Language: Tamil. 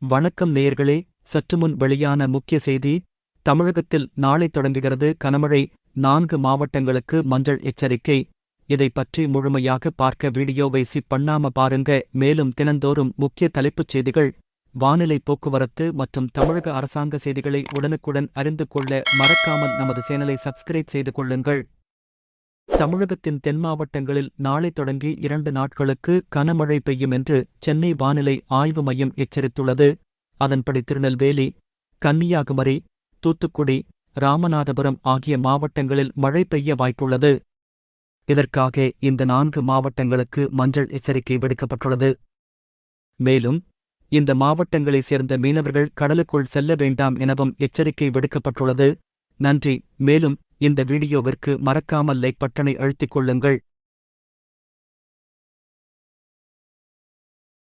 வணக்கம் நேயர்களே. சற்றுமுன் வெளியான முக்கிய செய்தி. தமிழகத்தில் நாளை தொடங்குகிறது கனமழை. 4 மாவட்டங்களுக்கு மஞ்சள் எச்சரிக்கை. இதை பற்றி முழுமையாக பார்க்க வீடியோவை ஸ்கிப் பண்ணாம பாருங்க. மேலும் தினந்தோறும் முக்கிய தலைப்புச் செய்திகள், வானிலை, போக்குவரத்து மற்றும் தமிழக அரசாங்க செய்திகளை உடனுக்குடன் அறிந்து கொள்ள மறக்காமல் நமது சேனலை சப்ஸ்கிரைப் செய்து கொள்ளுங்கள். தமிழகத்தின் தென் மாவட்டங்களில் நாளை தொடங்கி 2 நாட்களுக்கு கனமழை பெய்யும் என்று சென்னை வானிலை ஆய்வு மையம் எச்சரித்துள்ளது. அதன்படி திருநெல்வேலி, கன்னியாகுமரி, தூத்துக்குடி, ராமநாதபுரம் ஆகிய மாவட்டங்களில் மழை பெய்ய வாய்ப்புள்ளது. இதற்காக இந்த 4 மாவட்டங்களுக்கு மஞ்சள் எச்சரிக்கை விடுக்கப்பட்டுள்ளது. மேலும் இந்த மாவட்டங்களைச் சேர்ந்த மீனவர்கள் கடலுக்குள் செல்ல வேண்டாம் எனவும் எச்சரிக்கை விடுக்கப்பட்டுள்ளது. நன்றி. மேலும் இந்த வீடியோவிற்கு மறக்காமல் லைக் பட்டனை அழுத்திக் கொள்ளுங்கள்.